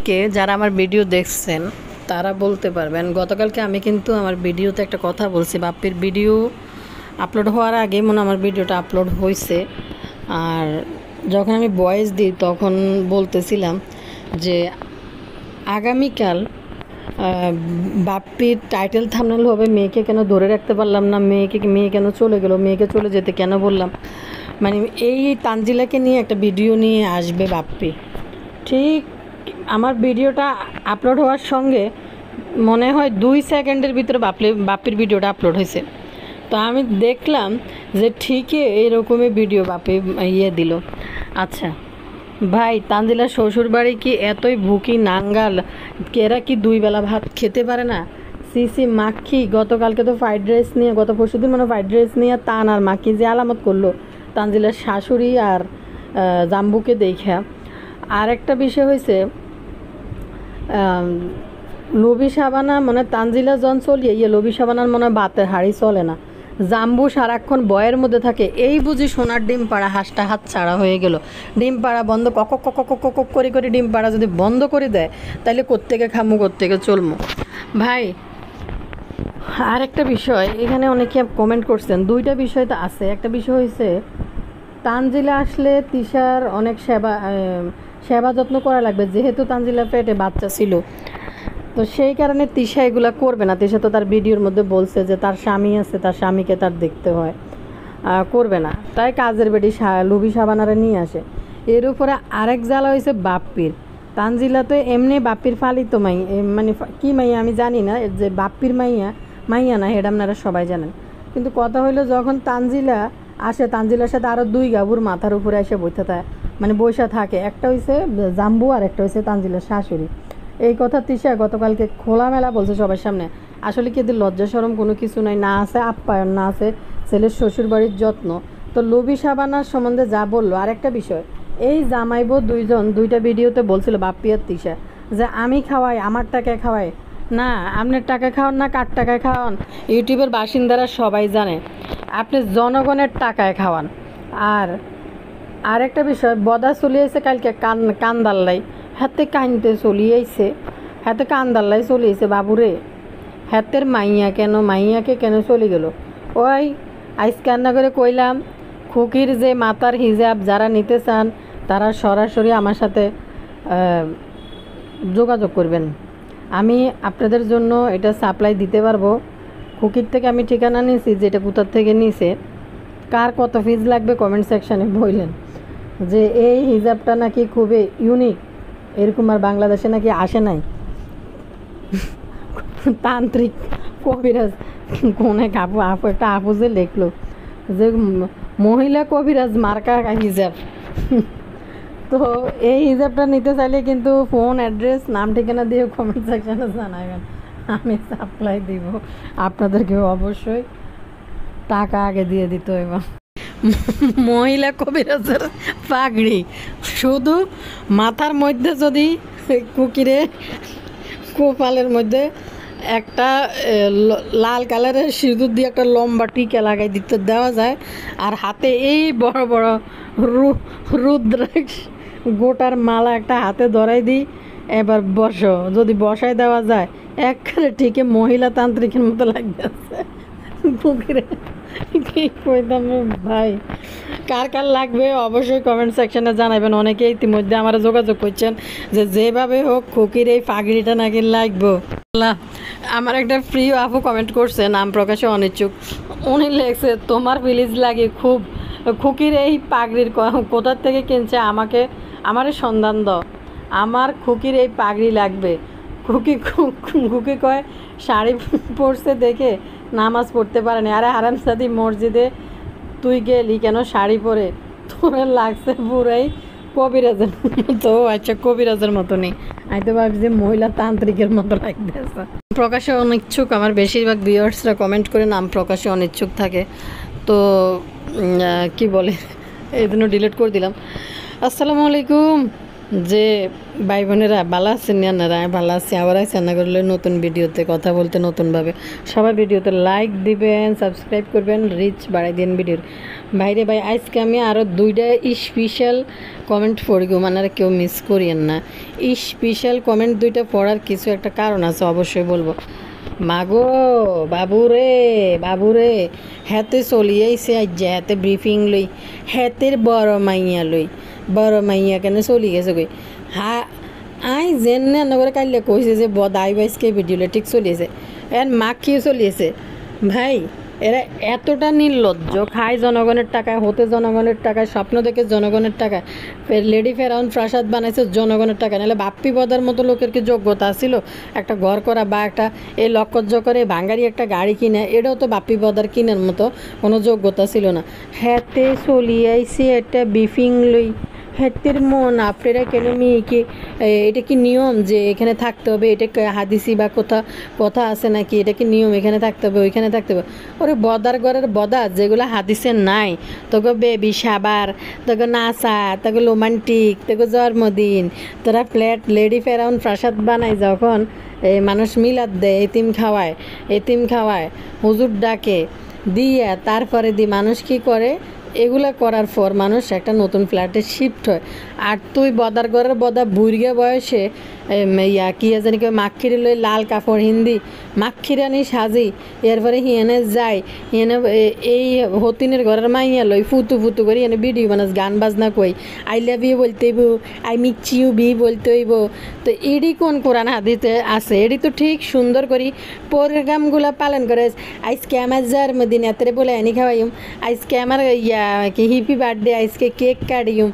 অনেকে যারা আমার ভিডিও দেখছেন তারা বলতে পারবেন, গতকালকে আমি কিন্তু আমার ভিডিওতে একটা কথা বলছি, বাপ্পির ভিডিও আপলোড হওয়ার আগে মনে আমার ভিডিওটা আপলোড হয়েছে। আর যখন আমি ভয়েস দিই তখন বলতেছিলাম যে আগামীকাল বাপ্পির টাইটেল থাম্বনেল হবে মেয়েকে কেন ধরে রাখতে পারলাম না, মেয়ে কেন চলে গেল, মেয়েকে চলে যেতে কেন বললাম। মানে এই তানজিলাকে নিয়ে একটা ভিডিও নিয়ে আসবে বাপ্পি। ঠিক আমার ভিডিওটা আপলোড হওয়ার সঙ্গে মনে হয় 2 সেকেন্ডের ভিতরে বাপ্পির ভিডিওটা আপলোড হয়েছে। তো আমি দেখলাম যে ঠিকই এইরকমই ভিডিও বাপ্পি দিল। আচ্ছা ভাই, তানজিলার শ্বশুর বাড়ি কি এতই ভুকি নাঙ্গাল, এরা কি 2 বেলা ভাত খেতে পারে না? সিসি মাখি গতকালকে তো ফ্রাইড রাইস নিয়ে, গত পরশুদিন মানে ফ্রাইড রাইস নিয়ে তান আর মাখি যে আলামত করলো তানজিলার শাশুড়ি আর জাম্বুকে দেখা। আর একটা বিষয় হয়েছে, লবি সাবানা মানে তানজিলা জন চলিয়ে লবি সাবানার মনে হয় ভাতের হাড়ি চলে না, জাম্বু সারাক্ষণ বয়ের মধ্যে থাকে। এই বুঝি সোনার ডিম পাড়া হাঁসটা হাত ছাড়া হয়ে গেল। ডিম পাড়া বন্ধ কক কক কক কক করে করে ডিম পাড়া যদি বন্ধ করে দেয় তাহলে কোত্থেকে খামু কোত্থেকে চলমু ভাই। আর একটা বিষয় এখানে অনেকে কমেন্ট করছেন, 2টা বিষয় তো আছে। একটা বিষয় হয়েছে তানজিলা আসলে তিশার অনেক সেবা যত্ন করা লাগবে, যেহেতু তানজিলা পেটে বাচ্চা ছিল, তো সেই কারণে তিশা এগুলো করবে না। তিশা তো তার ভিডিওর মধ্যে বলছে যে তার স্বামী আছে, তার স্বামীকে তার দেখতে হয়, করবে না, তাই কাজের বেটি লুবি সাবানারে নিয়ে আসে। এর উপরে আরেক জ্বালা হয়েছে বাপ্পির। তানজিলা তো এমনি বাপ্পির ফালিত মানে কি মাইয়া আমি জানি না, যে বাপ্পির মাইয়া না এটা আপনারা সবাই জানেন। কিন্তু কথা হইলো যখন তানজিলা আসে, তানজিলার সাথে আরও 2 গাবুর মাথার উপরে এসে বৈশা থাকে, একটা হয়েছে জাম্বু আর একটা হয়েছে তানজিলার শাশুড়ি। এই কথা তিশা গতকালকে খোলামেলা বলছে সবার সামনে। আসলে কি এদের লজ্জা শরম কোনো কিছু নাই, না আছে আপ্যায়ন, না আছে ছেলের শ্বশুর বাড়ির যত্ন। তো লবি সাবানার সম্বন্ধে যা বললো, আরেকটা বিষয়, এই জামাইবো 2টা ভিডিওতে বলছিল বাপ্পি আর তিশা যে আমি খাওয়াই, আমার টাকায় খাওয়াই। না, আপনার টাকা খাওয়ান না কার টাকায় খাওয়ান ইউটিউবের বাসিন্দারা সবাই জানে, আপনি জনগণের টাকায় খাওয়ান। আর আরেকটা বিষয়, বদা চলিয়েছে কালকে কান্দাল্লাই, হাতে কানতে চলিয়েছে, হাতে কান্দাল্লাই চলিয়েছে বাবুরে, হাতের মাইয়াকে কেন চলে গেল। ওই আইস কান্না করে কইলাম, খুকির যে মাতার হিজাব যারা নিতে চান তারা সরাসরি আমার সাথে যোগাযোগ করবেন, আমি আপনাদের জন্য এটা সাপ্লাই দিতে পারবো। খুকির থেকে আমি ঠিকানা নিয়েছি, যেটা কোথার থেকে নিয়েছে, কার কত ফিজ লাগবে কমেন্ট সেকশানে বললেন। যে এই হিজাবটা নাকি খুবই ইউনিক, এরকম আর বাংলাদেশে নাকি আসে নাই। তান্ত্রিক কবিরাজ কোন এক একটা আপু যে লিখলো যে মহিলা কবিরাজ মার্কা হিজাব। তো এই হিজাবটা নিতে চাইলে কিন্তু ফোন অ্যাড্রেস নাম ঠিকানা দিয়ে কমেন্ট সেকশানে জানাবেন, আমি সাপ্লাই দিব। আপনাদেরকেও অবশ্যই টাকা আগে দিয়ে দিতে হইব। মহিলা কবিরাজের পাগড়ি শুধু মাথার মধ্যে যদি কুকিরে কোপালের মধ্যে একটা লাল কালারের সিঁদুর দিয়ে একটা লম্বা টিকা লাগাই দিতে দেওয়া যায়, আর হাতে এই বড় বড় রুদ্রাক্ষ গোটার মালা একটা হাতে ধরাই দিই, এবার যদি বসায় দেওয়া যায় একবারে ঠিকই মহিলা তান্ত্রিকের মতো লাগতেছে কুকিরে। কি কইতাম ভাই, কার কার লাগবে অবশ্যই কমেন্ট সেকশনে জানাবেন। অনেকে ইতিমধ্যে আমার যোগাযোগ করছেন যে যেভাবে হোক খুকির এই পাগড়িটা নাকি লাগবো। আমার একটা প্রিয় আপু কমেন্ট করছে, নাম প্রকাশে অনিচ্ছুক, উনি লেখছে তোমার ফিলিজ লাগে খুব, খুকির এই পাগড়ির কোথার থেকে কিনছে আমারে সন্ধান দাও, আমার খুকির এই পাগড়ি লাগবে। খুকি কয় শাড়ি পরছে দেখে নামাজ পড়তে পারেনি। আরে হারামজাদি, মসজিদে তুই গেলি কেন শাড়ি পরে? তোর লাগছে পুরাই কবিরাজের মতো। আচ্ছা, কবিরাজের মতো নেই, আমি তো ভাবছি মহিলা তান্ত্রিকের মতো লাগতেছে। প্রকাশে অনিচ্ছুক, আমার বেশিরভাগ ভিউয়ার্সরা কমেন্ট করে নাম প্রকাশে অনিচ্ছুক থাকে, তো কি বলে এই জন্য ডিলিট করে দিলাম। আসসালামু আলাইকুম। যে ভাই বোনেরা ভালো আছেন আপনারা? আমি ভালো আছি। আবার আছি রান্না করলে নতুন ভিডিওতে কথা বলতে নতুনভাবে। সবাই ভিডিওতে লাইক দিবেন, সাবস্ক্রাইব করবেন, রিচ বাড়াই দিন ভিডিওর। ভাইরে ভাই, আজকে আমি আরও 2টা স্পেশাল কমেন্ট পড়ি গো, মানে কেউ মিস করিয়েন না। স্পেশাল কমেন্ট 2টা পড়ার কিছু একটা কারণ আছে, অবশ্যই বলবো। মাগো বাবুরে বাবুরে, হাতে চলিয়াইছে আজ, হাতে ব্রিফিং লই, হাতের বড় মাইয়া কেন চলি গেছে গই। আই যেনে নগরে কাইলে কইছে যে বদাই বাইসকে ভিডিওলে ঠিক চলিয়েছে, এর মাখিও চলিয়েছে। ভাই এরা এতটা নির্লজ্জ, খায় জনগণের টাকায়, হতে জনগণের টাকায়, স্বপ্ন দেখে জনগণের টাকায়, লেডি ফেরাউন প্রাসাদ বানাইছে জনগণের টাকা। নাহলে বাপ্পি পদার মতো লোকের কি যোগ্যতা ছিল একটা ঘর করা বা একটা এই লক্কজ্জ করে ভাঙ্গারি একটা গাড়ি কিনে? এটাও তো বাপ্পি পদার কিনার মতো কোনো যোগ্যতা ছিল না। হ্যাতে চলিয়াইছে একটা বিফিং লই, হেতের মন আপনারা কেন মেয়েকে, এটা কি নিয়ম যে এখানে থাকতে হবে? এটা হাদিসি বা কথা আছে নাকি? এটা কি নিয়ম এখানে থাকতে হবে ওইখানে থাকতে হবে? ওরে বদার ঘরের বদা, যেগুলো হাদিসে নাই, তোকে বেবি সাবার, তোকে নাচা, তোকে রোমান্টিক, তোকে জন্মদিন, তোরা ফ্ল্যাট লেডি ফেরাউন প্রাসাদ বানায় যখন এই মানুষ মিলাদ দেয়, এতিম খাওয়ায়, হুজুর ডাকে দিয়ে তারপরে মানুষ কি করে? এগুলো করার পর মানুষ একটা নতুন ফ্ল্যাটে শিফট হয়। আর তুই বদার ঘরের বদা বুড়িয়া বয়সে কি জানি কেউ মাক্ষিরে লই লাল কাপড় হিন্দি মাক্ষিরানি সাজি, এরপরে হিয়েনে যায়, হিয়েনে এই হতিনের ঘরের মাইয়া লই ফুতু করে হিয়েনে ভিডিও বানাস, গান বাজনা কই, আই লাভ ইউ বলতে হইব, আই মিস ইউ বি বলতে হইব। তো এডি কোন কোরআন হাদিসে আছে? এডি তো ঠিক সুন্দর করি প্রোগ্রামগুলো পালন করে। আজকে আমার জন্মদিন, এতরে বলে এনি খাওয়াইম, আজকে আমার কি হিপি বার্থডে, আজকে কেক কাটিম,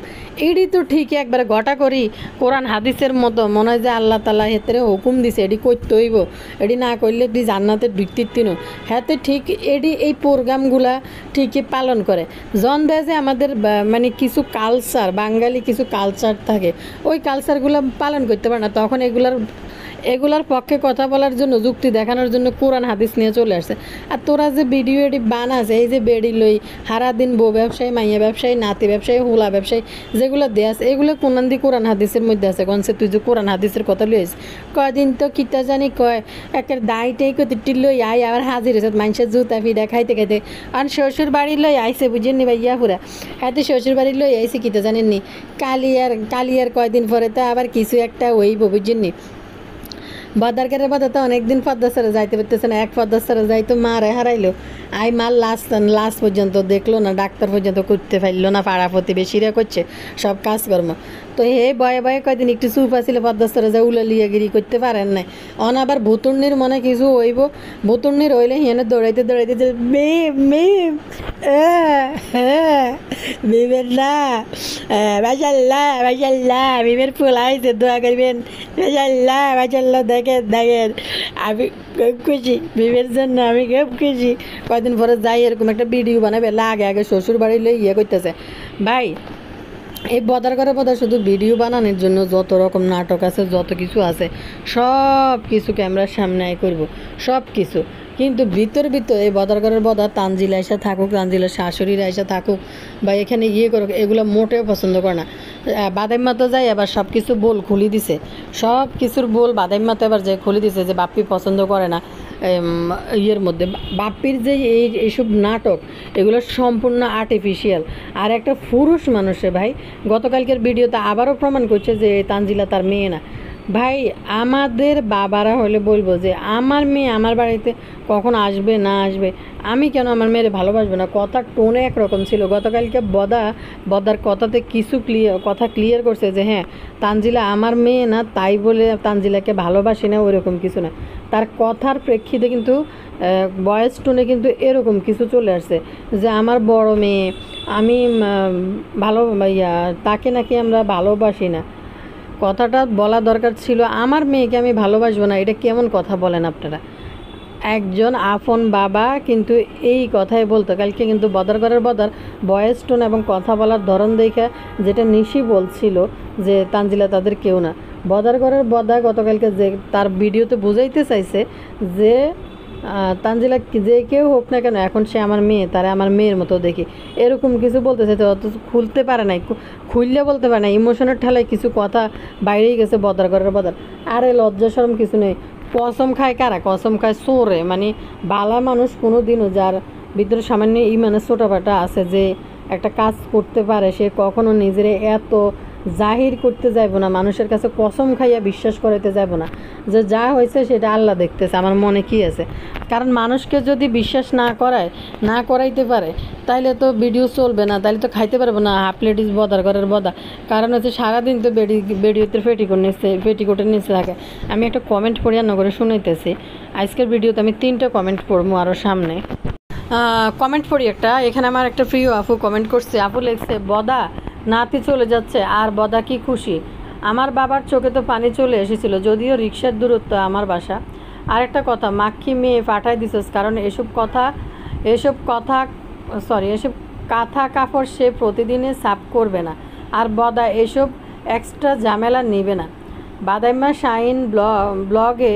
এডি তো ঠিক একবার ঘটা করি কোরআন হাদিসের মতো মনে হয় যে আল্লাহ তালা হেতেরে হুকুম দিছে এডি করতে হইব, এডি না করলে তুই জান্নাতে ঢুকতিনো। হাতে ঠিক এডি এই প্রোগ্রামগুলা ঠিকই পালন করে। জন দেয় যে আমাদের মানে কিছু কালচার, বাঙালি কিছু কালচার থাকে, ওই কালচারগুলো পালন করতে পারে না, তখন এগুলার পক্ষে কথা বলার জন্য, যুক্তি দেখানোর জন্য কোরআন হাদিস নিয়ে চলে আসছে। আর তোরা যে ভিডিও এটি বানাছে, এই যে বেড়ি লই সারাদিন বউ ব্যবসায়ী, মাইয়া ব্যবসায়ী, নাতি ব্যবসায়ী, হুলা ব্যবসায়ী, যেগুলো দেয়াস এগুলো কোরআন দি কোরআন হাদিসের মধ্যে আছে? কনসে তুই যে কোরআন হাদিসের কথা লইস, কয়দিন তো কিতা জানি কয় একের দাইটাই কতিটি লই আই আবার হাজির হয়েছে মানুষের জুতা ফিডা খাইতে আর শ্বশুর বাড়ি লই আইসে, বুঝেন নি ভাইয়া পুরা হাতে শ্বশুর বাড়ি লই আইসে কিতা জানেন নি, কালিয়ার কয়দিন পরে তো আবার কিছু একটা হইব, বুঝেন নি। বদারকারের বাদা তো অনেকদিন পদ্মাসারে যাইতে পারতেছে না, এক পদ্মাসারে যাইতো মারে হারাইলো, আই মার লাস্ট পর্যন্ত দেখলো না, ডাক্তার পর্যন্ত করতে পারলো না, পাড়া প্রতিবেশীরা করছে সব কাজকর্ম। তো হে বয়ে কয়দিন একটু চুপ আসলে পদ্মাস্তরে যা উলালিয়াগিরি করতে পারেন নাই। অন আবার ভুতুর্নির মনে কিছু হইব, ভুতুর্নির হইলে হিয়ানে দৌড়াইতে মেমের না বাজাল্লা মেমের ফুল আইছে, দোয়া করবেন বাজাল্লা দেখেন আমি খুব খুশি মেমের জন্য, আমি খুব খুশি। কয়দিন পরে যাই এরকম একটা ভিডিও বানাবে, আগে শ্বশুর বাড়ি লই করতেছে। ভাই এই বদার করে শুধু ভিডিও বানানোর জন্য যত রকম নাটক আছে, যত কিছু আছে, সব কিছু ক্যামেরার সামনে করব, সব কিছু। কিন্তু ভিতর এই বদারগড়ের বদা তানজিলা এসে থাকুক, তানজিলার শাশুড়িরা এসে থাকুক বা এখানে করুক, এগুলো মোটেও পছন্দ করে না। বাদাইম্মা তো যাই আবার সব কিছু বোল খুলি দিছে, সব কিছুর বোল বাদাইম্মা তো এবার যে খুলি দিছে যে বাপ্পি পছন্দ করে না মধ্যে। বাপ্পির যে এইসব নাটক, এগুলো সম্পূর্ণ আর্টিফিশিয়াল। আর একটা পুরুষ মানুষে ভাই গতকালকের ভিডিওতে আবারও প্রমাণ করছে যে তানজিলা তার মেয়ে না। ভাই আমাদের বাবারা হলে বলবো যে আমার মেয়ে আমার বাড়িতে কখন আসবে না আসবে, আমি কেন আমার মেয়ের ভালোবাসবো না? কথার টোনে একরকম ছিল। গতকালকে বদার কথাতে কিছু কথা ক্লিয়ার করছে যে হ্যাঁ তানজিলা আমার মেয়ে না, তাই বলে তানজিলাকে ভালোবাসি না, ওইরকম কিছু না। তার কথার প্রেক্ষিতে কিন্তু ভয়েস টোনে কিন্তু এরকম কিছু চলে আসছে যে আমার বড় মেয়ে, আমি তাকে নাকি আমরা ভালোবাসি না। কথাটা বলা দরকার ছিল আমার মেয়েকে আমি ভালোবাসবো না, এটা কেমন কথা বলেন আপনারা? একজন আপন বাবা কিন্তু এই কথাই বলতো। কালকে কিন্তু বদর ভয়েস টোন এবং কথা বলার ধরন দেখে যেটা নিশি বলছিল যে তানজিলা তাদের কেউ না। বদা গতকালকে যে তার ভিডিওতে বুঝাইতে চাইছে যে তানজিলা যে কেউ হোক না কেন, এখন সে আমার মেয়ে, তারা আমার মেয়ের মতো দেখি, এরকম কিছু বলতেছে। তো অত খুলতে পারে নাই, খুললে বলতে পারে না, ইমোশনের ঠেলায় কিছু কথা বাইরেই গেছে, বদার ঘরের বদার। আরে লজ্জা শরম কিছু নেই। কসম খায় কারা? কসম খায় সোরে, মানে বালা মানুষ কোনো দিনও, যার ভিতরে সামান্য ইমানের ছোটাফাটা আছে, যে একটা কাজ করতে পারে, সে কখনো নিজের এত জাহির করতে যাইব না, মানুষের কাছে কসম খাইয়া বিশ্বাস করাইতে যাইব না যে যা হয়েছে সেটা আল্লাহ দেখতেছে, আমার মনে কি আছে। কারণ মানুষকে যদি বিশ্বাস না করাইতে পারে, তাইলে তো ভিডিও চলবে না, তাইলে তো খাইতে পারবো না হাফ প্লেটিস বদার ঘরের বদা। কারণ হচ্ছে সারাদিন তো বেডিওতে পেটিকোটের নিচে থাকে। আমি একটা কমেন্ট পড়িয়া করে শুনাইতেছি। আজকের ভিডিওতে আমি 3টা কমেন্ট পড়বো আরও সামনে। কমেন্ট পড়ি একটা। এখানে আমার একটা প্রিয় আপু কমেন্ট করছে। আপু লিখছে, বদা নাতি চলে যাচ্ছে আর বদা কি খুশি। আমার বাবার চোখে তো পানি চলে এসেছিল, যদিও রিক্সার দূরত্ব আমার বাসা। আরেকটা কথা, মাক্ষী মেয়ে পাঠাই দিছিস, কারণ এসব কাঁথা কাপড় সে প্রতিদিনে সাফ করবে না, আর বদা এসব এক্সট্রা ঝামেলা নেবে না। বাদাইমা শাইন ব্লগে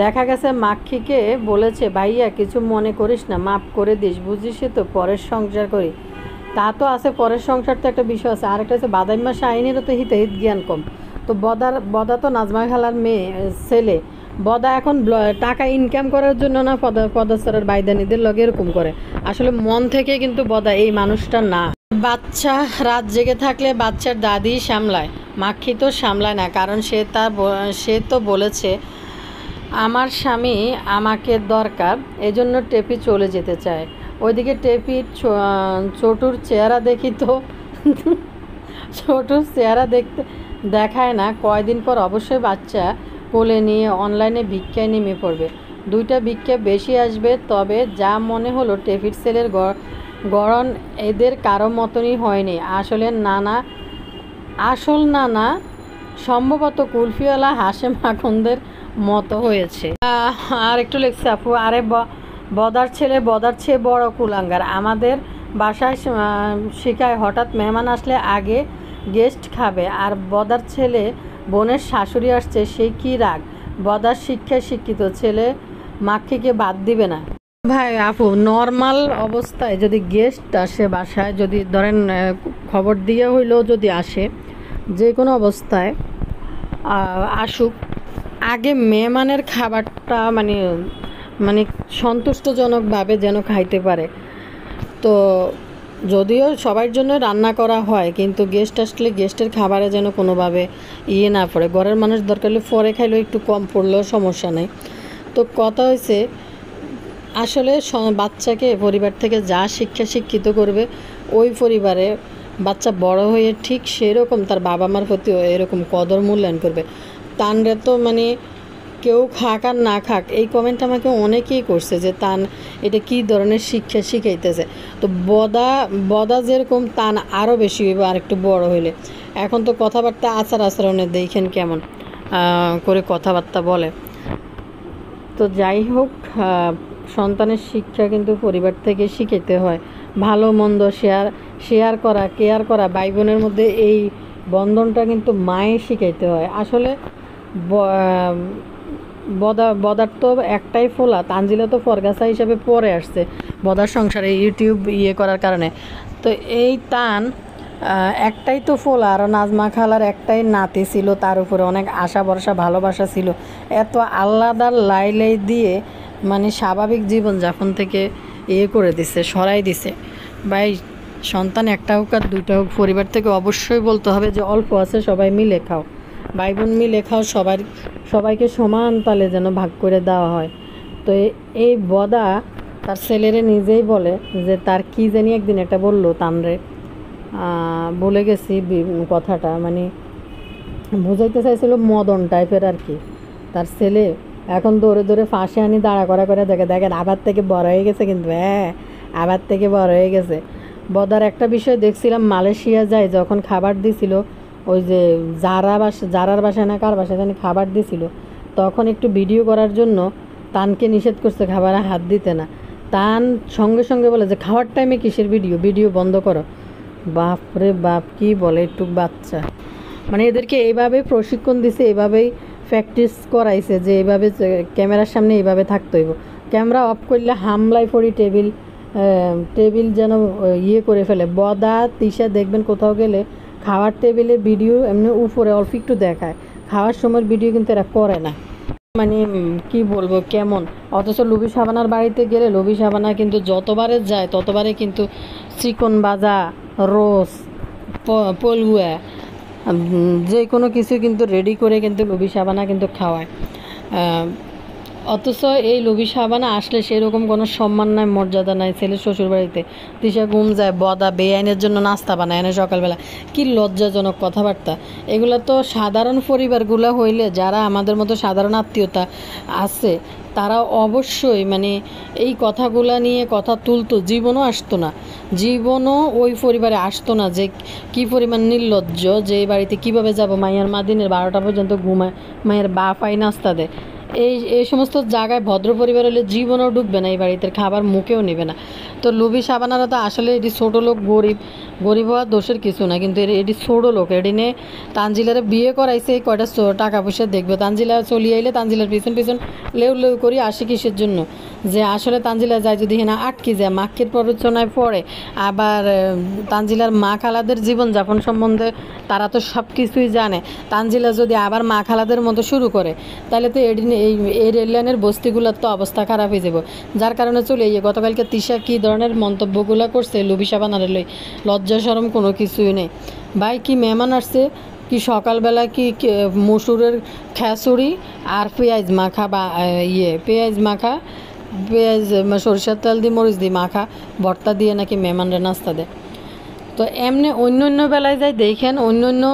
দেখা গেছে মাক্ষীকে বলেছে, ভাইয়া কিছু মনে করিস না, মাফ করে দিস, বুঝিস তো পরের সংসার করি। তা তো আছে, পরের সংসার তো একটা বিষয় আছে। আরেকটা হচ্ছে বাদাইমা শাহিনেরও তো হিত জ্ঞান কম। তো বদা তো নাজমা খালার ছেলে। বদা এখন টাকা ইনকাম করার জন্য না পদস্তরের বাইদানিদের লগে এরকম করে। আসলে মন থেকে কিন্তু বদা এই মানুষটা না। বাচ্চা রাত জেগে থাকলে বাচ্চার দাদি সামলায়, মাক্ষী তো সামলায় না, কারণ সে তো বলেছে আমার স্বামী আমাকে দরকার, এজন্য টেপি চলে যেতে চায়। ওইদিকে টেপির ছোটুর চেহারা দেখি তো ছোটুর চেহারা দেখায় না। কয়দিন পর অবশ্যই বাচ্চা কোলে নিয়ে অনলাইনে ভিক্ষায় নেমে পড়বে। 2টা ভিক্ষা বেশি আসবে। তবে যা মনে হলো টেপির ছেলের গড়ন এদের কারো মতনই হয়নি। আসল নানা সম্ভবত কুলফিওয়ালা হাশেম আখন্দের মতো হয়েছে। আর একটু লিখছে আপু, আরে বদার চেয়ে বড় কুলাঙ্গার। আমাদের বাসায় শিখায় হঠাৎ মেহমান আসলে আগে গেস্ট খাবে, আর বদার ছেলে বোনের শাশুড়ি আসছে, সেই কি রাগ। বদার শিক্ষায় শিক্ষিত ছেলে মাক্ষীকে বাদ দিবে না। ভাই আপু, নর্মাল অবস্থায় যদি গেস্ট আসে বাসায়, যদি ধরেন খবর দিয়ে হইলেও যদি আসে, যে কোনো অবস্থায় আসুক, আগে মেহমানের খাবারটা মানে সন্তুষ্টজনকভাবে যেন খাইতে পারে। তো যদিও সবার জন্য রান্না করা হয়, কিন্তু গেস্ট আসলে গেস্টের খাবারে যেন কোনোভাবে না পড়ে। ঘরের মানুষ দরকার হলে পরে খাইলেও একটু কম পড়লেও সমস্যা নেই। তো কথা হয়েছে, আসলে বাচ্চাকে পরিবার থেকে যা শিক্ষিত করবে, ওই পরিবারে বাচ্চা বড় হয়ে ঠিক সেরকম তার বাবা মার প্রতিও এরকম কদর মূল্যায়ন করবে। তানরা তো কেউ খাক আর না খাক, এই কমেন্ট আমাকে অনেকেই করছে যে এটা কী ধরনের শিক্ষা শিখাইতেছে। তো বদা যেরকম তান আরও বেশি হইব আর একটু বড় হইলে। এখন তো কথাবার্তা আচরণে দেখেন কেমন করে কথাবার্তা বলে। তো যাই হোক, সন্তানের শিক্ষা কিন্তু পরিবার থেকে শিখাইতে হয়। ভালো মন্দ শেয়ার করা, কেয়ার করা, ভাই বোনের মধ্যে এই বন্ধনটা কিন্তু মায়ের শিখাইতে হয়। আসলে বদার তো একটাই ফোলা, তানজিলা তো ফরগাসা হিসাবে পরে আসছে বদার সংসারে ইউটিউব করার কারণে। তো এই একটাই তো ফোলা, আর নাজমা খালার একটাই নাতি ছিল, তার উপরে অনেক আশা ভরসা ভালোবাসা ছিল। এত আলাদা লাই দিয়ে স্বাভাবিক জীবনযাপন থেকে করে দিছে, সরাই দিছে। ভাই, সন্তান একটা হোক আর 2টা হোক, পরিবার থেকে অবশ্যই বলতে হবে যে অল্প আছে সবাই মিলে খাও, ভাই বোন মিলে খাও, সবাইকে সমান তালে যেন ভাগ করে দেওয়া হয়। তো এই বদা তার ছেলেরে নিজেই বলে যে তার কি জানি একদিন একটা বললো তানরে, বলে গেছি কথাটা, বোঝাইতে চাইছিল মদন টাইপের আর কি। তার ছেলে এখন দৌড়ে ফাঁসে আনি দাঁড়া করে দেখেন আবার থেকে বড় হয়ে গেছে, কিন্তু আবার থেকে বড় হয়ে গেছে। বদার একটা বিষয় দেখছিলাম, মালয়েশিয়া যায় যখন খাবার দিছিল, ওই যে জারার বাসায় না কার বাসায় জানি খাবার দিছিল, তখন একটু ভিডিও করার জন্য তানকে নিষেধ করছে খাবারে হাত দিতে না। তান সঙ্গে বলে যে খাওয়ার টাইমে কিসের ভিডিও বন্ধ করো। বাপরে বাপ, কি বলে একটু বাচ্চা। এদেরকে এইভাবে প্রশিক্ষণ দিছে, এইভাবেই প্র্যাকটিস করাইছে যে এইভাবে ক্যামেরার সামনে এইভাবে থাকতে হইব। ক্যামেরা অফ করলে হামলায় পড়ি, টেবিল যেন ইয়ে করে ফেলে। বদা তিশা দেখবেন কোথাও গেলে খাওয়ার টেবিলে ভিডিও এমনি উপরে অল্প একটু দেখায়, খাওয়ার সময় ভিডিও কিন্তু এরা করে না। মানে কি বলবো কেমন। অথচ লুবি সাবানার বাড়িতে গেলে লুবি সাবানা কিন্তু যতবারে যায় ততবারে কিন্তু চিকন ভাজা, রোস্ট, পলুয়া, যে কোনো কিছু কিন্তু রেডি করে কিন্তু লুবি সাবানা কিন্তু খাওয়ায়। অথচ এই লুবি সাবানা আসলে সেরকম কোনো সম্মান নাই, মর্যাদা নাই ছেলের শ্বশুরবাড়িতে। তিশা ঘুম যায়, বদা বেআইনের জন্য নাস্তা বানায় এনে সকালবেলা। কি লজ্জাজনক কথাবার্তা। এগুলো তো সাধারণ পরিবারগুলো হইলে, যারা আমাদের মতো সাধারণ আত্মীয়তা আছে, তারা অবশ্যই মানে এই কথাগুলা নিয়ে কথা তুলতো, জীবনও আসতো না, জীবনও ওই পরিবারে আসতো না। যে কি পরিমাণ নির্লজ্জ, যে এই বাড়িতে কীভাবে যাব, মাইয়ার মা দিনের 12টা পর্যন্ত ঘুমায়, মায়ের বাপাই নাস্তা দেয়। এই সমস্ত জায়গায় ভদ্র পরিবার হলে জীবনও ঢুকবে না, এই বাড়িতে খাবার মুখেও নেবে না। তো লুবি সাবানারা তো আসলে এটি ছোটো লোক, গরিব হওয়ার দোষের কিছু না, কিন্তু এটি ছোটো লোক। এটি নিয়ে তানজিলারে বিয়ে করাইছে, কয়টা টাকা পয়সা দেখবে। তানজিলা চলিয়ে আইলে তানজিলার পিছন লেউ করি আসে কিসের জন্য, যে আসলে তানজিলা যায় যদি না আটকে যায়, মাকের প্ররোচনায় পড়ে। আবার তানজিলার মা খালাদের জীবনযাপন সম্বন্ধে তারা তো সব কিছুই জানে। তানজিলা যদি আবার মা খালাদের মতো শুরু করে, তাহলে তো এই রেললাইনের বস্তিগুলোর তো অবস্থা খারাপ হয়ে যাব। যার কারণে চলে গতকালকে তিশা কী ধরনের মন্তব্যগুলো করছে লুবি সাবানারে লই, লজ্জা শরম কোনো কিছুই নেই। ভাই কি মেহমান আসছে, কি সকালবেলা কি মসুরের খ্যাচুড়ি আর পেঁয়াজ মাখা, বা পেঁয়াজ সরিষার তেল দিয়ে মরিচ দিয়ে মাখা ভর্তা দিয়ে নাকি মেহমানরা নাস্তা দেয়। তো এমনি অন্য বেলায় যাই দেখেন, অন্য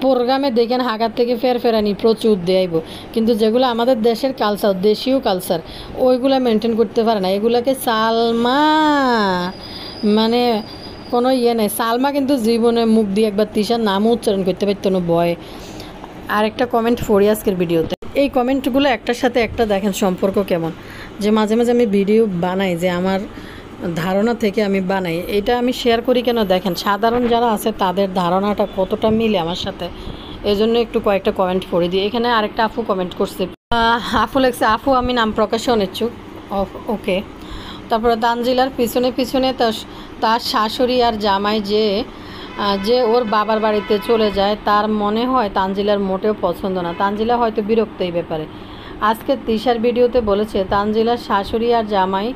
প্রোগ্রামে দেখেন হাগার থেকে ফেরানি প্রচুর দেয়াইব, কিন্তু যেগুলো আমাদের দেশের কালচার, দেশীয় কালচার, ওইগুলো মেনটেন করতে পারে না। এগুলোকে সালমা মানে কোনো ইয়ে নেই। সালমা কিন্তু জীবনে মুখ দিয়ে একবার তিশার নামও উচ্চারণ করতে পারতো না ভয়ে। আরেকটা কমেন্ট পড়ি আজকের ভিডিওতে। এই কমেন্টগুলো একটার সাথে একটা দেখেন সম্পর্ক কেমন। যে মাঝে মাঝে আমি ভিডিও বানাই, যে আমার ধারণা থেকে আমি বানাই, এটা আমি শেয়ার করি কেন দেখেন, সাধারণ যারা আছে তাদের ধারণাটা কতটা মিলে আমার সাথে, এই জন্য একটু কয়েকটা কমেন্ট পড়ে দিই। এখানে আরেকটা আপু কমেন্ট করছে, আপু লেখছে, আপু আমি নাম প্রকাশে অনিচ্ছুক, ওকে। তারপরে তানজিলার পিছনে তার শাশুড়ি আর জামাই যে ওর বাবার বাড়িতে চলে যায়, তার মনে হয় তানজিলার মোটেও পছন্দ না। তানজিলা হয়তো বিরক্ত এই ব্যাপারে। আজকে তিশার ভিডিওতে বলেছে তানজিলার শাশুড়ি আর জামাই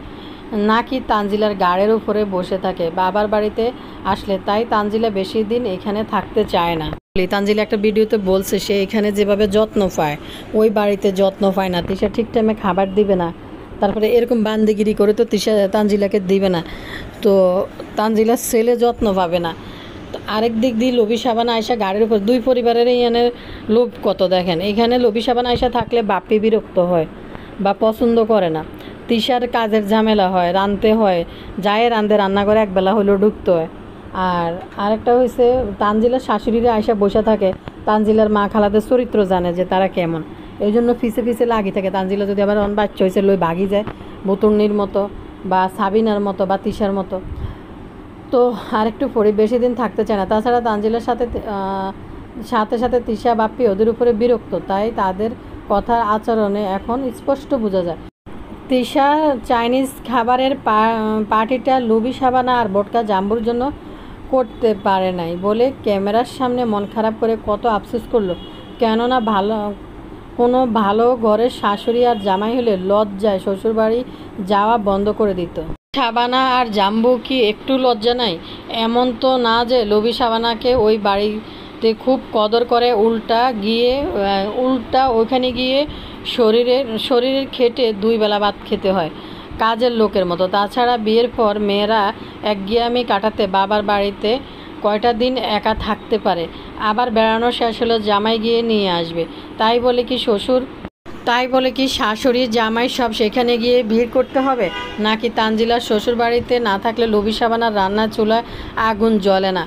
নাকি তানজিলার গাড়ির উপরে বসে থাকে বাবার বাড়িতে আসলে, তাই তানজিলা বেশি দিন এখানে থাকতে চায় না। তানজিলা একটা ভিডিওতে বলছে সে এখানে যেভাবে যত্ন পায় ওই বাড়িতে যত্ন পায় না। তিশা ঠিক টাইমে খাবার দিবে না, তারপরে এরকম বান্দিগিরি করে তো তানজিলাকে দিবে না, তো তানজিলার ছেলে যত্ন পাবে না। তো আরেক দিক দিয়ে লবি সাবানা আয়সা গাড়ির উপর, দুই পরিবারের এখানে লোভ কত দেখেন। এখানে লবি সাবানা আয়সা থাকলে বাপ্পি বিরক্ত হয় বা পছন্দ করে না। তিশার কাজের ঝামেলা হয়, রাঁধতে হয়, যায় রান্না করে একবেলা হলেও ঢুকতে হয়। আর আরেকটা হয়েছে তানজিলার শাশুড়িরা আয়সা বসে থাকে, তানজিলার মা খালাদের চরিত্র জানে যে তারা কেমন, এই জন্য পিছে লাগি থাকে। তানজিলা যদি আবার বাচ্চা হয়েছে লই ভাগি যায়, বুতুর্নির মতো বা সাবিনার মতো বা তিশার মতো। তো আরেকটু পরে বেশি দিন থাকতে চায় না। তাছাড়া তানজিলার সাথে তিশা বাপ্পি ওদের উপরে বিরক্ত, তাই তাদের কথার আচরণে এখন স্পষ্ট বোঝা যায়। তিশা চাইনিজ খাবারের পার্টিটা লুবি সাবানা আর বোটকা জাম্বুর জন্য করতে পারে নাই বলে ক্যামেরার সামনে মন খারাপ করে কত আফসোস করলো। কেননা কোনো ভালো ঘরের শাশুড়ি আর জামাই হলে লজ্জায় শ্বশুরবাড়ি যাওয়া বন্ধ করে দিত। সাবানা আর জাম্বু কি একটু লজ্জা নাই? এমন তো না যে লবি সাবানাকে ওই বাড়িতে খুব কদর করে, উল্টা ওইখানে গিয়ে শরীরের খেটে 2 বেলা ভাত খেতে হয় কাজের লোকের মতো। তাছাড়া বিয়ের পর মেয়েরা একঘেয়েমি কাটাতে বাবার বাড়িতে কয়টা দিন একা থাকতে পারে, আবার বেড়ানো শেষ হলে জামাই গিয়ে নিয়ে আসবে। তাই বলে কি শাশুড়ি জামাই সব সেখানে গিয়ে ভিড় করতে হবে নাকি? তানজিলার শ্বশুর বাড়িতে না থাকলে লবি সাবানার রান্নার চুলায় আগুন জ্বলে না,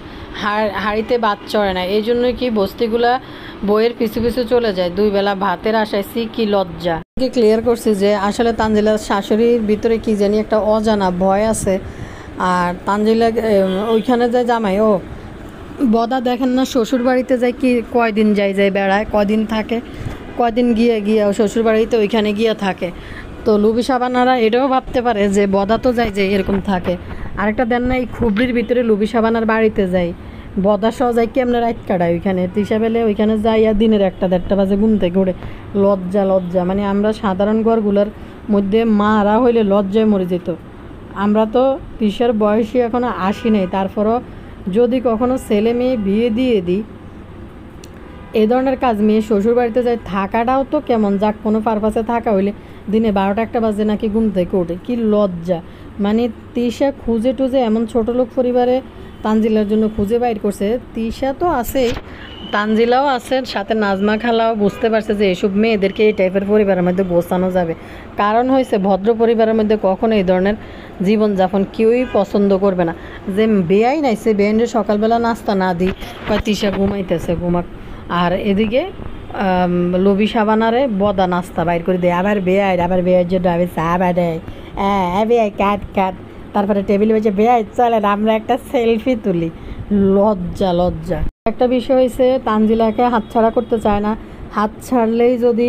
হাঁড়িতে ভাত চড়ে না, এই জন্যই কি বস্তিগুলা বইয়ের পিছু চলে যায় 2 বেলা ভাতের আশায়? কি লজ্জা। ক্লিয়ার করছি যে আসলে তানজিলার শাশুড়ির ভিতরে কি জানি একটা অজানা ভয় আছে। আর তানজিলা ওইখানে যায় জামাই বদা দেখেন না, শ্বশুর বাড়িতে যায় কি কয়দিন যায় বেড়ায়, কদিন থাকে, কদিন গিয়ে শ্বশুর বাড়িতে ওইখানে গিয়ে থাকে। তো লুবি সাবানারা এটাও ভাবতে পারে যে বদা তো যায় যে এরকম থাকে। আরেকটা দেন না, এই খুবড়ির ভিতরে লুবি সাবানার বাড়িতে যাই, বদা সহ যাই কেমনে রাত কাটায় ওইখানে, তিসা বেলে ওইখানে যাই আর দিনের 1টা 1:30 বাজে ঘুম থেকে ঘুরে। লজ্জা লজ্জা, মানে আমরা সাধারণ ঘরগুলোর মধ্যে মারা হইলে লজ্জায় মরে যেত। আমরা তো তিসার বয়সী এখনও আসি নাই, তারপরও যদি কখনো ছেলে মেয়ে বিয়ে দিয়ে দিই, এই ধরনের কাজ মেয়ে শ্বশুর বাড়িতে যায় থাকাটাও তো কেমন, যাক কোনো পারপাসে থাকা হইলে দিনে 12টা 1টা বাজে নাকি ঘুম থেকে ওঠে, কি লজ্জা। মানে তিশা খুঁজে টুজে এমন ছোট লোক পরিবারে তানজিলার জন্য খুঁজে বাইর করছে। তিশা তো আছেই, তানজিলাও আছে, সাথে নাজমা খালাও বুঝতে পারছে যে এসব মেয়েদেরকে এই টাইপের পরিবারের মধ্যে বসানো যাবে। কারণ হয়েছে ভদ্র পরিবারের মধ্যে কখনো এই ধরনের জীবনযাপন কেউই পছন্দ করবে না। যে বেয়াই নাই, সে বেআইনের সকালবেলা নাস্তা না দিই, কয় তিশা ঘুমাইতেছে, ঘুমাক। আর এদিকে লবি সাবানারে বদা নাস্তা বাইর করে দেয়, আবার বেয়ার জন্য আমি চা বানাই, হ্যাঁ বেয়াই কাট কাট, তারপরে টেবিলে বসে বেয়াই চলেন আমরা একটা সেলফি তুলি। লজ্জা লজ্জা। একটা বিষয় হয়েছে, তানজিলাকে হাতছাড়া করতে চায় না। হাত ছাড়লেই যদি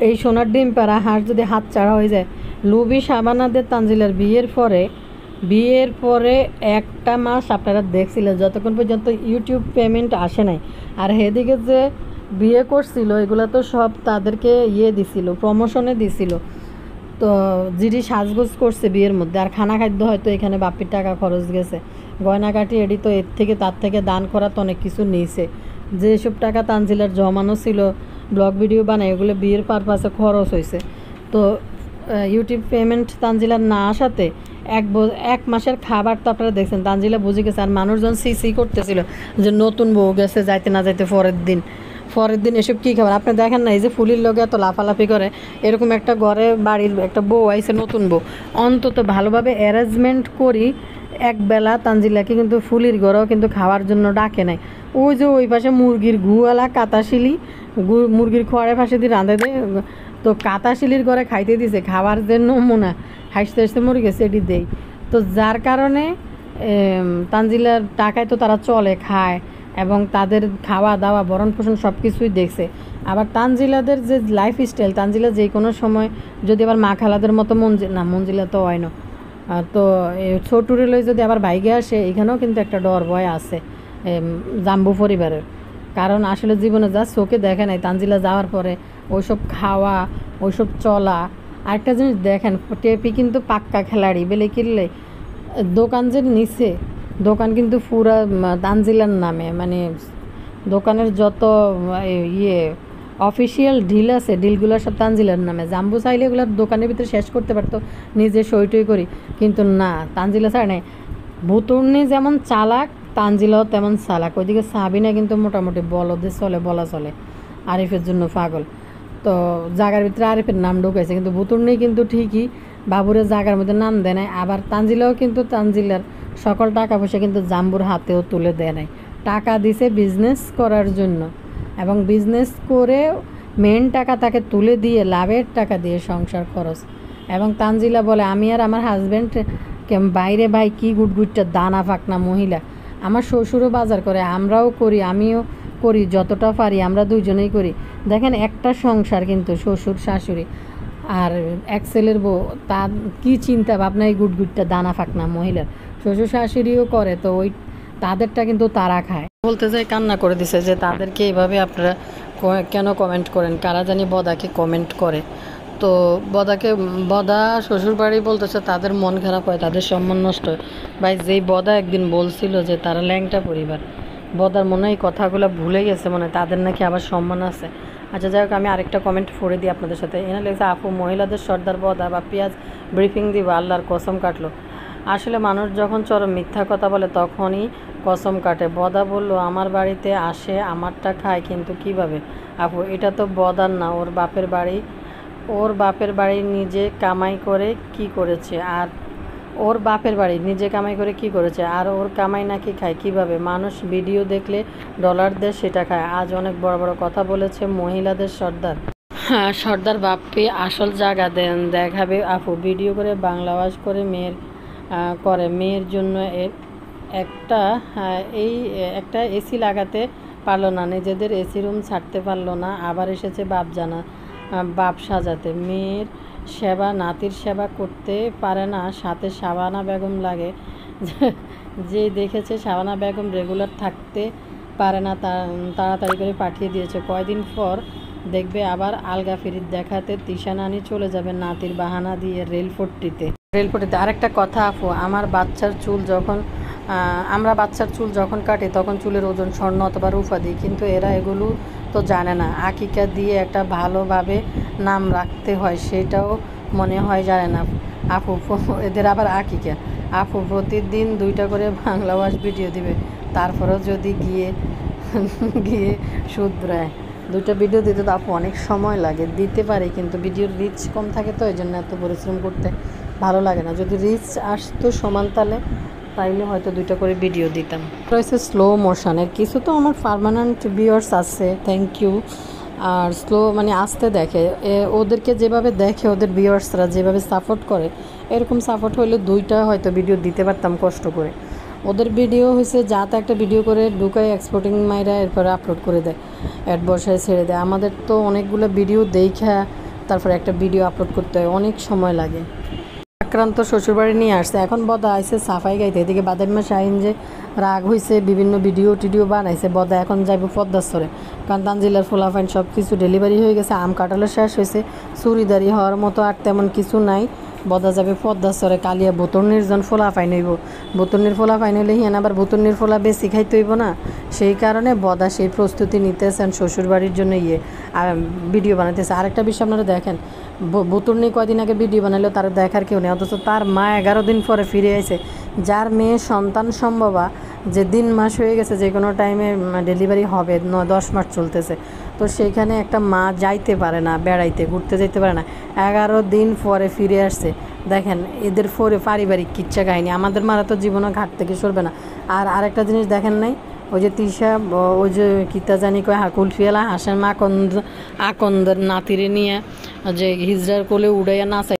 এই সোনার ডিম পাড়া হাঁস যদি হাত ছাড়া হয়ে যায়। লুবি সাবানাদের তানজিলার বিয়ের পরে 1টা মাস আপনারা দেখছিলেন যতক্ষণ পর্যন্ত ইউটিউব পেমেন্ট আসে নাই। আর এদিকে যে বিয়ে করছিল এগুলো তো সব তাদেরকে দিছিল, প্রমোশনে দিছিল। তো যিনি সাজগোজ করছে বিয়ের মধ্যে, আর খানা খাদ্য হয়তো এখানে বাপির টাকা খরচ গেছে, গয়নাকাটি এডি তো এর থেকে তার থেকে দান করা তো অনেক কিছু নিয়েছে। যেসব টাকা তানজিলার জমানো ছিল ব্লগ ভিডিও বানায়, এগুলো বিয়ের পারপাসে খরচ হয়েছে। তো ইউটিউব পেমেন্ট তানজিলার না আসাতে 1 মাসের খাবার তো আপনারা দেখছেন, তানজিলা বুঝে গেছে। আর মানুষজন সি করতেছিল যে নতুন বউ গেছে, যাইতে না যাইতে পরের দিন এসব কী খাবার। আপনি দেখেন না, এই যে ফুলির লোকে এত লাফালাফি করে, এরকম একটা ঘরে বাড়ির একটা বউ আইছে, নতুন বউ, অন্তত ভালোভাবে অ্যারেঞ্জমেন্ট করি একবেলা তানজিলাকে কিন্তু ফুলির ঘরেও কিন্তু খাওয়ার জন্য ডাকে নাই। ওই যে ওই পাশে মুরগির গুয়ালা কাতাশিলি মুরগির খোয়ারে পাশে দিয়ে রাঁধে দেয়, তো কাতাশিলির ঘরে খাইতে দিছে, খাওয়ার যে নমুনা হাসতে হাসতে মরে গেছে এটি দেই। তো যার কারণে তানজিলার টাকায় তো তারা চলে খায়, এবং তাদের খাওয়া দাওয়া ভরণ পোষণ সব কিছুই দেখছে। আবার তানজিলাদের যে লাইফস্টাইল, তানজিলা যে কোনো সময় যদি আবার মা খালাদের মতো মঞ্জিলা তো হয় না, তো ছোটুরে লই যদি আবার বাইকে আসে, এখানেও কিন্তু একটা ডর ভয় আছে জাম্বু পরিবারের। কারণ আসলে জীবনে যা চোখে দেখে নাই, তানজিলা যাওয়ার পরে ওইসব খাওয়া, ওইসব চলা। আরেকটা জিনিস দেখেন, টেপি কিন্তু পাক্কা খেলাড়ি বেলে কিনলে দোকান যে নিচে, দোকান কিন্তু পুরা তানজিলার নামে, মানে দোকানের যত অফিসিয়াল ডিল আছে ডিলগুলো সব তানজিলার নামে। জাম্বু চাইলে এগুলো দোকানের ভিতরে শেষ করতে পারতো নিজে সইটই করি, কিন্তু না, তানজিলা ছাড়া নেই। ভুতুর্নি যেমন চালাক, তানজিলাও তেমন চালাক। ওইদিকে সাবিনা কিন্তু মোটামুটি বলদে চলে, বলা চলে, আরিফের জন্য পাগল। তো জায়গার ভিতরে আরিফের নাম ঢুকাইছে, কিন্তু ভুতুর্নি কিন্তু ঠিকই বাবুরের জায়গার মধ্যে নাম দেয় নাই। আবার তানজিলাও কিন্তু তানজিলার সকল টাকা পয়সা কিন্তু জাম্বুর হাতেও তুলে দেয় নাই, টাকা দিছে বিজনেস করার জন্য, এবং বিজনেস করে মেন টাকা তাকে তুলে দিয়ে লাভের টাকা দিয়ে সংসার খরচ। এবং তানজিলা বলে আমি আর আমার হাজব্যান্ড বাইরে ভাই কি গুটগুটটা দানা ফাঁকনা মহিলা, আমার শ্বশুরও বাজার করে, আমরাও করি, আমিও করি, যতটা পারি আমরা দুজনেই করি। দেখেন একটা সংসার কিন্তু শ্বশুর শাশুড়ি আর এক ছেলের বউ, তার কী চিন্তা ভাবনা এই গুটগুটটা দানা ফাঁকনা মহিলার। শ্বশুর শাশুড়িও করে, তো ওই তাদেরটা কিন্তু তারা খায়। বলতে চাই কান্না করে দিছে যে তাদেরকে এইভাবে আপনারা কেন কমেন্ট করেন, কারা জানি বদাকে কমেন্ট করে। তো বদা শ্বশুরবাড়ি বলতেছে তাদের মন খারাপ হয়, তাদের সম্মান নষ্ট হয়। ভাই যেই বদা একদিন বলছিল যে তারা ল্যাংটা পরিবার, বদার মনে হয় এই কথাগুলো ভুলে গেছে, মনে হয় তাদের নাকি আবার সম্মান আছে। আচ্ছা যাই হোক, আমি আরেকটা কমেন্ট পড়ে দিই আপনাদের সাথে। এখানে লেগেছে আপু মহিলাদের সর্দার বদা বা পেঁয়াজ ব্রিফিং দিব আল্লাহর কসম কাটলো। আসলে মানুষ যখন চরম মিথ্যা কথা বলে তখনই কসম কাটে। বদা বলল আমার বাড়িতে আসে আমারটা খায়, কিন্তু কিভাবে আপু, এটা তো বদার না, ওর বাপের বাড়ি নিজে কামাই করে কি করেছে, আর ওর বাপের বাড়ি নিজে কামাই করে কি করেছে, আর ওর কামাই নাকি খায় কিভাবে? মানুষ ভিডিও দেখলে ডলার দেয় সেটা খায়। আজ অনেক বড় বড় কথা বলেছে মহিলাদের সর্দার। হ্যাঁ, সর্দার বাপ্পি আসল জায়গা দেখাবে আপু, ভিডিও করে বাংলা ওয়াজ করে মেয়ের জন্য একটা এসি লাগাতে পারলো না, নিজেদের এসি রুম ছাড়তে পারলো না, আবার এসেছে বাপ সাজাতে। মেয়ের নাতির সেবা করতে পারে না, সাথে শাবানা বেগম লাগে। যে দেখেছে শাবানা বেগম রেগুলার থাকতে পারে না, তাড়াতাড়ি করে পাঠিয়ে দিয়েছে। কয়দিন পর দেখবে আবার আলগা ফিরিত দেখাতে তিশা নানি চলে যাবে নাতির বাহানা দিয়ে রেলপট্টিতে। আরেকটা কথা আপু, আমরা বাচ্চার চুল যখন কাটি তখন চুলের ওজন স্বর্ণ অথবা রূপা দিই, কিন্তু এরা এগুলো তো জানে না। আকিকা দিয়ে একটা ভালোভাবে নাম রাখতে হয় সেটাও মনে হয় জানে না আপু। এদের আবার আকিকা আপু প্রতিদিন 2টা করে বাংলা ওয়াশ ভিডিও দিবে, তারপরেও যদি গিয়ে গিয়ে শুধরায়। 2টা ভিডিও দিতে তো আপু অনেক সময় লাগে, দিতে পারি কিন্তু ভিডিওর রিচ কম থাকে, তো এই জন্য এত পরিশ্রম করতে ভালো লাগে না। যদি রিচ আসতো সমান তালে তাইলে হয়তো 2টা করে ভিডিও দিতাম। রয়েছে স্লো মোশনের কিছু, তো আমার পার্মানেন্ট ভিউয়ার্স আছে, থ্যাংক ইউ। আর স্লো মানে আস্তে দেখে, ওদেরকে যেভাবে দেখে ওদের ভিউয়ার্সরা যেভাবে সাপোর্ট করে, এরকম সাপোর্ট হলে 2টা হয়তো ভিডিও দিতে পারতাম কষ্ট করে। ওদের ভিডিও হয়েছে যাতে একটা ভিডিও করে ঢুকায় এক্সপোর্টিং মাইরা এরপরে আপলোড করে দেয়, অ্যাড বসায় ছেড়ে দেয়। আমাদের তো অনেকগুলো ভিডিও দেখা তারপরে একটা ভিডিও আপলোড করতে হয়, অনেক সময় লাগে। আক্রান্ত শ্বশুরবাড়ি নিয়ে আসছে, এখন বদা আইসে সাফাই গাইতে। এদিকে বাদাম্মা শাহিন যে রাগ হয়েছে, বিভিন্ন ভিডিও বানাইছে। বদা এখন যাইব পদ্মাস্তরে, কারণ তানজিলার ফোলাফাইন সব কিছু ডেলিভারি হয়ে গেছে, আম কাটালো শেষ হয়েছে, চুরিদারি হওয়ার মতো আর তেমন কিছু নাই। বদা যাবে পদ্মাস্তরে, কালিয়া বোতর্নির জন ফোলা ফাইন হইব। বোতর্নির ফোলা ফাইন হইলে হিয়ান আবার বোতর্নির ফোলা বেশি খাইতে হইব না, সেই কারণে বদা সেই প্রস্তুতি নিতেছেন শ্বশুরবাড়ির জন্য ভিডিও বানাইতেছে। আরেকটা বিষয় আপনারা দেখেন, বোতর্নি কয়দিন আগে ভিডিও বানাইলো, তার দেখার কেউ নেই, অথচ তার মা 11 দিন পরে ফিরে আইছে। যার মেয়ে সন্তান সম্ভবা, যে দিন মাস হয়ে গেছে, যে কোনো টাইমে ডেলিভারি হবে, 9-10 মাস চলতেছে, তো সেইখানে একটা মা যাইতে পারে না, বেড়াইতে ঘুরতে যাইতে পারে না, 11 দিন পরে ফিরে আসছে। দেখেন এদের পারিবারিক কিচ্ছা কাহিনী। আমাদের মারা তো জীবনে ঘাট থেকে সরবে না। আর আরেকটা জিনিস দেখেন নাই, ওই যে তিশা, ওই যে কিতা জানি কয় কুলফিয়ালা হাসেন আকন্দের নাতিরে নিয়ে যে হিজড়ার কোলে উড়াইয়া নাচাই।